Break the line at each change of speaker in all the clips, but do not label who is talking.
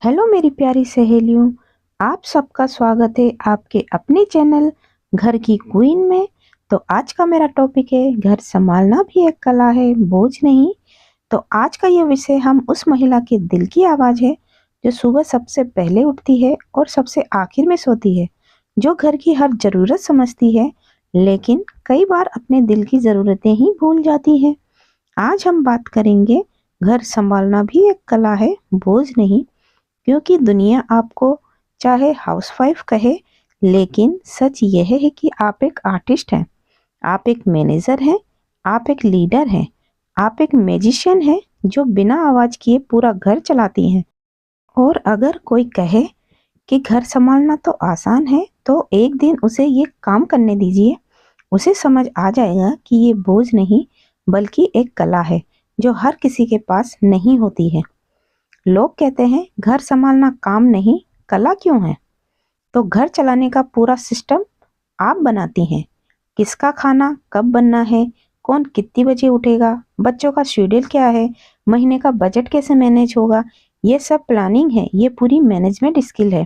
Hello मेरी प्यारी सहेलियों। आप सबका स्वागत है आपके अपने चैनल घर की क्वीन में। तो आज का मेरा टॉपिक है घर संभालना भी एक कला है, बोझ नहीं। तो आज का ये विषय हम उस महिला के दिल की आवाज़ है जो सुबह सबसे पहले उठती है और सबसे आखिर में सोती है, जो घर की हर ज़रूरत समझती है लेकिन कई बार अपने दिल की ज़रूरतें ही भूल जाती है। आज हम बात करेंगे घर संभालना भी एक कला है, बोझ नहीं। क्योंकि दुनिया आपको चाहे हाउसवाइफ कहे, लेकिन सच यह है कि आप एक आर्टिस्ट हैं, आप एक मैनेजर हैं, आप एक लीडर हैं, आप एक मैजिशियन हैं जो बिना आवाज किए पूरा घर चलाती हैं। और अगर कोई कहे कि घर संभालना तो आसान है, तो एक दिन उसे ये काम करने दीजिए, उसे समझ आ जाएगा कि ये बोझ नहीं बल्कि एक कला है जो हर किसी के पास नहीं होती है। लोग कहते हैं घर संभालना काम नहीं, कला क्यों है? तो घर चलाने का पूरा सिस्टम आप बनाती हैं। किसका खाना कब बनना है, कौन कितनी बजे उठेगा, बच्चों का शेड्यूल क्या है, महीने का बजट कैसे मैनेज होगा, ये सब प्लानिंग है, ये पूरी मैनेजमेंट स्किल है।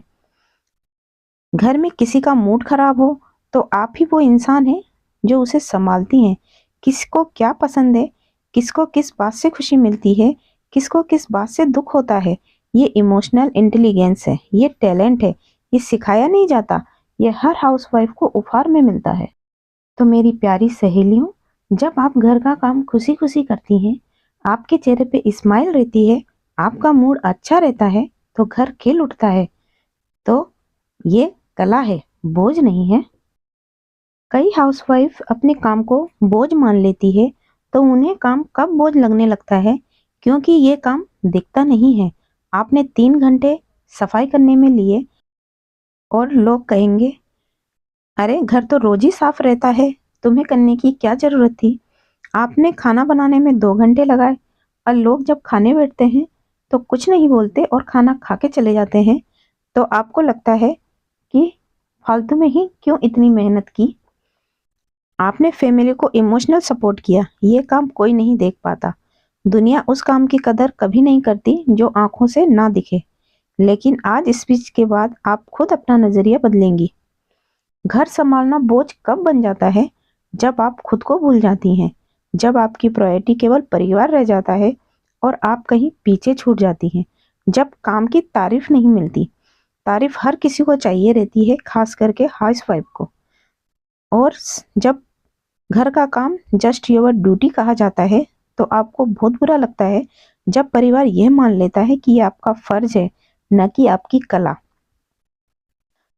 घर में किसी का मूड खराब हो तो आप ही वो इंसान हैं जो उसे संभालती हैं। किसको क्या पसंद है, किसको किस बात से खुशी मिलती है, किसको किस बात से दुख होता है, ये इमोशनल इंटेलिजेंस है, ये टैलेंट है, ये सिखाया नहीं जाता, ये हर हाउसवाइफ को उपहार में मिलता है। तो मेरी प्यारी सहेलियों, जब आप घर का काम खुशी खुशी करती हैं, आपके चेहरे पे स्माइल रहती है, आपका मूड अच्छा रहता है, तो घर खिल उठता है। तो ये कला है, बोझ नहीं है। कई हाउसवाइफ अपने काम को बोझ मान लेती है, तो उन्हें काम कब बोझ लगने लगता है? क्योंकि ये काम दिखता नहीं है। आपने 3 घंटे सफाई करने में लिए और लोग कहेंगे, अरे घर तो रोज ही साफ रहता है, तुम्हें करने की क्या जरूरत थी? आपने खाना बनाने में 2 घंटे लगाए और लोग जब खाने बैठते हैं तो कुछ नहीं बोलते और खाना खा के चले जाते हैं। तो आपको लगता है कि फालतू में ही क्यों इतनी मेहनत की। आपने फैमिली को इमोशनल सपोर्ट किया, ये काम कोई नहीं देख पाता। दुनिया उस काम की कदर कभी नहीं करती जो आंखों से ना दिखे। लेकिन आज इस स्पीच के बाद आप खुद अपना नजरिया बदलेंगी। घर संभालना बोझ कब बन जाता है? जब आप खुद को भूल जाती हैं, जब आपकी प्रायोरिटी केवल परिवार रह जाता है और आप कहीं पीछे छूट जाती हैं, जब काम की तारीफ नहीं मिलती। तारीफ हर किसी को चाहिए रहती है, खास करके हाउसवाइफ को। और जब घर का काम जस्ट योर ड्यूटी कहा जाता है, तो आपको बहुत बुरा लगता है जब परिवार यह मान लेता है कि ये आपका फर्ज है, न कि आपकी कला।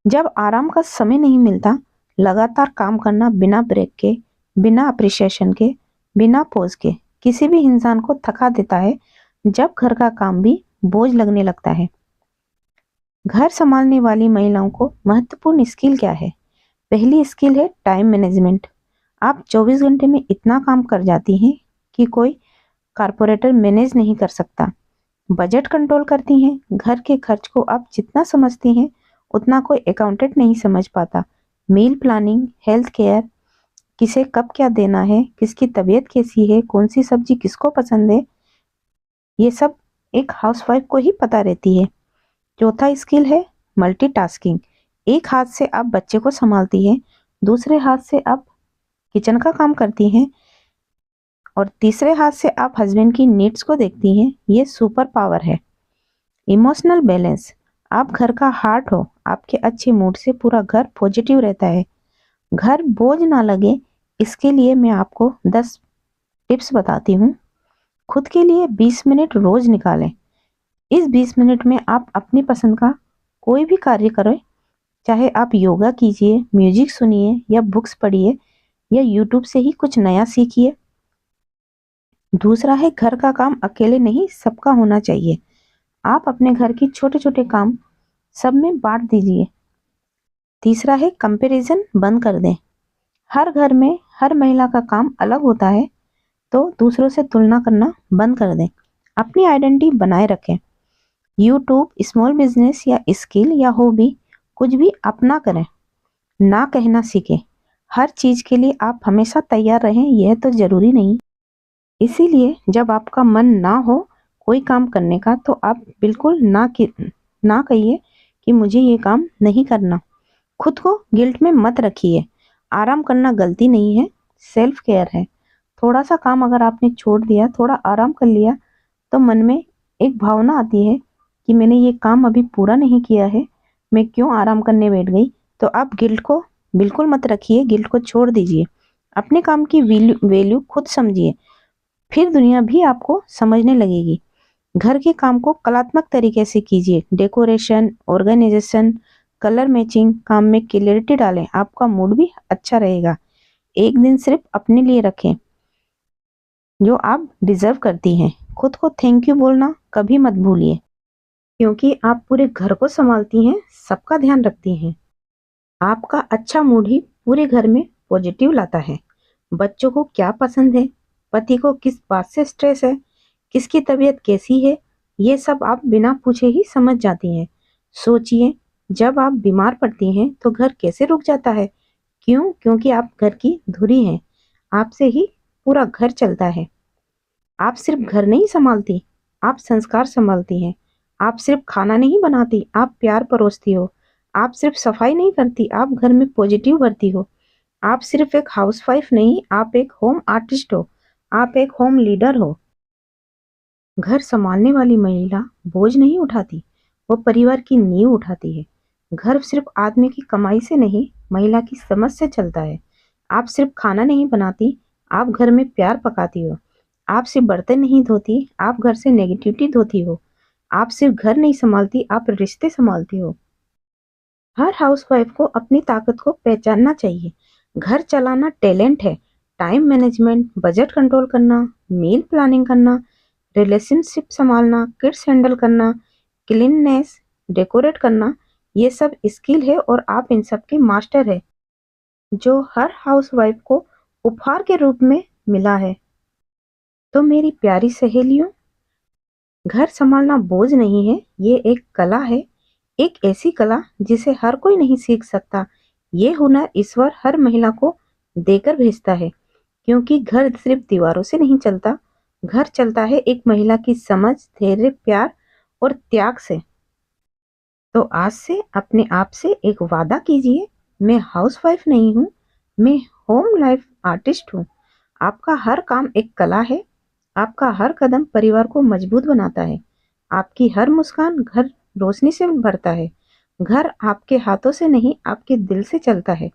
जब आराम का समय नहीं मिलता, लगातार काम करना बिना ब्रेक के, बिना अप्रिसिएशन के, बिना पॉज के किसी भी इंसान को थका देता है। जब घर का काम भी बोझ लगने लगता है। घर संभालने वाली महिलाओं को महत्वपूर्ण स्किल क्या है? पहली स्किल है टाइम मैनेजमेंट। आप 24 घंटे में इतना काम कर जाती हैं कि कोई कारपोरेटर मैनेज नहीं कर सकता। बजट कंट्रोल करती हैं, घर के खर्च को आप जितना समझती हैं उतना कोई अकाउंटेंट नहीं समझ पाता। मील प्लानिंग, हेल्थ केयर, किसे कब क्या देना है, किसकी तबीयत कैसी है, कौन सी सब्जी किसको पसंद है, ये सब एक हाउसवाइफ को ही पता रहती है। चौथा स्किल है मल्टीटास्किंग। एक हाथ से आप बच्चे को संभालती हैं, दूसरे हाथ से आप किचन का काम करती हैं और तीसरे हाथ से आप हस्बैंड की नीड्स को देखती हैं। ये सुपर पावर है। Emotional balance. आप घर का हार्ट हो, आपके अच्छे मूड से पूरा घर पॉजिटिव रहता है। घर बोझ ना लगे, इसके लिए मैं आपको 10 टिप्स बताती हूँ। खुद के लिए 20 मिनट रोज निकालें। इस 20 मिनट में आप अपनी पसंद का कोई भी कार्य करें, चाहे आप योगा कीजिए, म्यूजिक सुनिए या बुक्स पढ़िए या यूट्यूब से ही कुछ नया सीखिए। दूसरा है घर का काम अकेले नहीं, सबका होना चाहिए। आप अपने घर की छोटे छोटे काम सब में बांट दीजिए। तीसरा है कंपैरिजन बंद कर दें। हर घर में हर महिला का काम अलग होता है, तो दूसरों से तुलना करना बंद कर दें। अपनी आइडेंटिटी बनाए रखें। यूट्यूब, स्मॉल बिजनेस या स्किल या हॉबी कुछ भी अपना करें। ना कहना सीखें। हर चीज के लिए आप हमेशा तैयार रहें, यह तो जरूरी नहीं। इसीलिए जब आपका मन ना हो कोई काम करने का, तो आप बिल्कुल ना ना कहिए कि मुझे ये काम नहीं करना। खुद को गिल्ट में मत रखिए। आराम करना गलती नहीं है, सेल्फ केयर है। थोड़ा सा काम अगर आपने छोड़ दिया, थोड़ा आराम कर लिया, तो मन में एक भावना आती है कि मैंने ये काम अभी पूरा नहीं किया है, मैं क्यों आराम करने बैठ गई। तो आप गिल्ट को बिल्कुल मत रखिए, गिल्ट को छोड़ दीजिए। अपने काम की वैल्यू खुद समझिए, फिर दुनिया भी आपको समझने लगेगी। घर के काम को कलात्मक तरीके से कीजिए। डेकोरेशन, ऑर्गेनाइजेशन, कलर मैचिंग, काम में क्लैरिटी डालें, आपका मूड भी अच्छा रहेगा। एक दिन सिर्फ अपने लिए रखें जो आप डिजर्व करती हैं। खुद को थैंक यू बोलना कभी मत भूलिए, क्योंकि आप पूरे घर को संभालती हैं, सबका ध्यान रखती हैं। आपका अच्छा मूड ही पूरे घर में पॉजिटिव लाता है। बच्चों को क्या पसंद है, पति को किस बात से स्ट्रेस है, किसकी तबीयत कैसी है, ये सब आप बिना पूछे ही समझ जाती हैं। सोचिए, जब आप बीमार पड़ती हैं तो घर कैसे रुक जाता है? क्यों? क्योंकि आप घर की धुरी हैं। आपसे ही पूरा घर चलता है। आप सिर्फ घर नहीं संभालती, आप संस्कार संभालती हैं। आप सिर्फ खाना नहीं बनाती, आप प्यार परोसती हो। आप सिर्फ सफाई नहीं करती, आप घर में पॉजिटिव भरती हो। आप सिर्फ एक हाउसवाइफ नहीं, आप एक होम आर्टिस्ट हो, आप एक होम लीडर हो। घर संभालने वाली महिला बोझ नहीं उठाती, वो परिवार की नींव उठाती है। घर सिर्फ आदमी की कमाई से नहीं, महिला की समझ से चलता है। आप सिर्फ खाना नहीं बनाती, आप घर में प्यार पकाती हो। आप सिर्फ बर्तन नहीं धोती, आप घर से नेगेटिविटी धोती हो। आप सिर्फ घर नहीं संभालती, आप रिश्ते संभालती हो। हर हाउसवाइफ को अपनी ताकत को पहचानना चाहिए। घर चलाना टैलेंट है। टाइम मैनेजमेंट, बजट कंट्रोल करना, मील प्लानिंग करना, रिलेशनशिप संभालना, किड्स हैंडल करना, क्लीननेस, डेकोरेट करना, ये सब स्किल है और आप इन सब के मास्टर है, जो हर हाउसवाइफ को उपहार के रूप में मिला है। तो मेरी प्यारी सहेलियों, घर संभालना बोझ नहीं है, ये एक कला है। एक ऐसी कला जिसे हर कोई नहीं सीख सकता। ये हुनर ईश्वर हर महिला को देकर भेजता है, क्योंकि घर सिर्फ दीवारों से नहीं चलता, घर चलता है एक महिला की समझ, धैर्य, प्यार और त्याग से। तो आज से अपने आप से एक वादा कीजिए, मैं हाउसवाइफ नहीं हूँ, मैं होम लाइफ आर्टिस्ट हूँ। आपका हर काम एक कला है, आपका हर कदम परिवार को मजबूत बनाता है, आपकी हर मुस्कान घर रोशनी से भरता है। घर आपके हाथों से नहीं, आपके दिल से चलता है।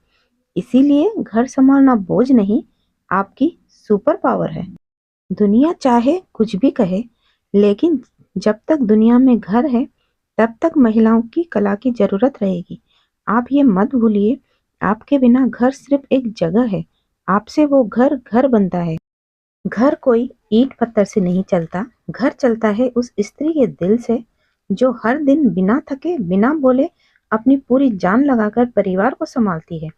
इसीलिए घर संभालना बोझ नहीं, आपकी सुपर पावर है। दुनिया चाहे कुछ भी कहे, लेकिन जब तक दुनिया में घर है, तब तक महिलाओं की कला की जरूरत रहेगी। आप ये मत भूलिए, आपके बिना घर सिर्फ एक जगह है, आपसे वो घर घर बनता है। घर कोई ईंट पत्थर से नहीं चलता, घर चलता है उस स्त्री के दिल से, जो हर दिन बिना थके, बिना बोले, अपनी पूरी जान लगाकर परिवार को संभालती है।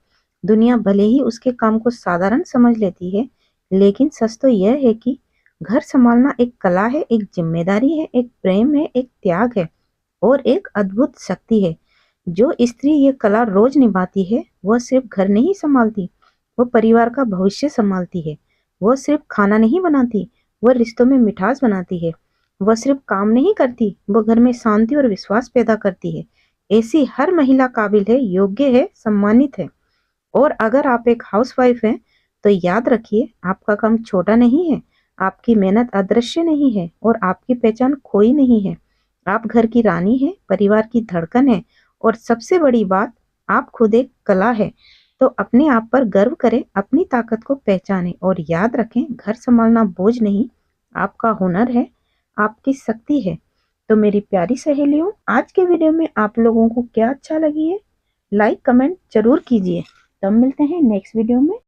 दुनिया भले ही उसके काम को साधारण समझ लेती है, लेकिन सच तो यह है कि घर संभालना एक कला है, एक जिम्मेदारी है, एक प्रेम है, एक त्याग है और एक अद्भुत शक्ति है। जो स्त्री ये कला रोज निभाती है, वह सिर्फ घर नहीं संभालती, वो परिवार का भविष्य संभालती है। वह सिर्फ खाना नहीं बनाती, वह रिश्तों में मिठास बनाती है। वह सिर्फ काम नहीं करती, वह घर में शांति और विश्वास पैदा करती है। ऐसी हर महिला काबिल है, योग्य है, सम्मानित है। और अगर आप एक हाउसवाइफ हैं, तो याद रखिए, आपका काम छोटा नहीं है, आपकी मेहनत अदृश्य नहीं है और आपकी पहचान खोई नहीं है। आप घर की रानी हैं, परिवार की धड़कन है और सबसे बड़ी बात, आप खुद एक कला है। तो अपने आप पर गर्व करें, अपनी ताकत को पहचानें और याद रखें, घर संभालना बोझ नहीं, आपका हुनर है, आपकी शक्ति है। तो मेरी प्यारी सहेलियों, आज के वीडियो में आप लोगों को क्या अच्छा लगी है, लाइक कमेंट जरूर कीजिए। तब मिलते हैं नेक्स्ट वीडियो में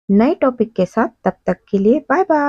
नए टॉपिक के साथ। तब तक के लिए बाय बाय।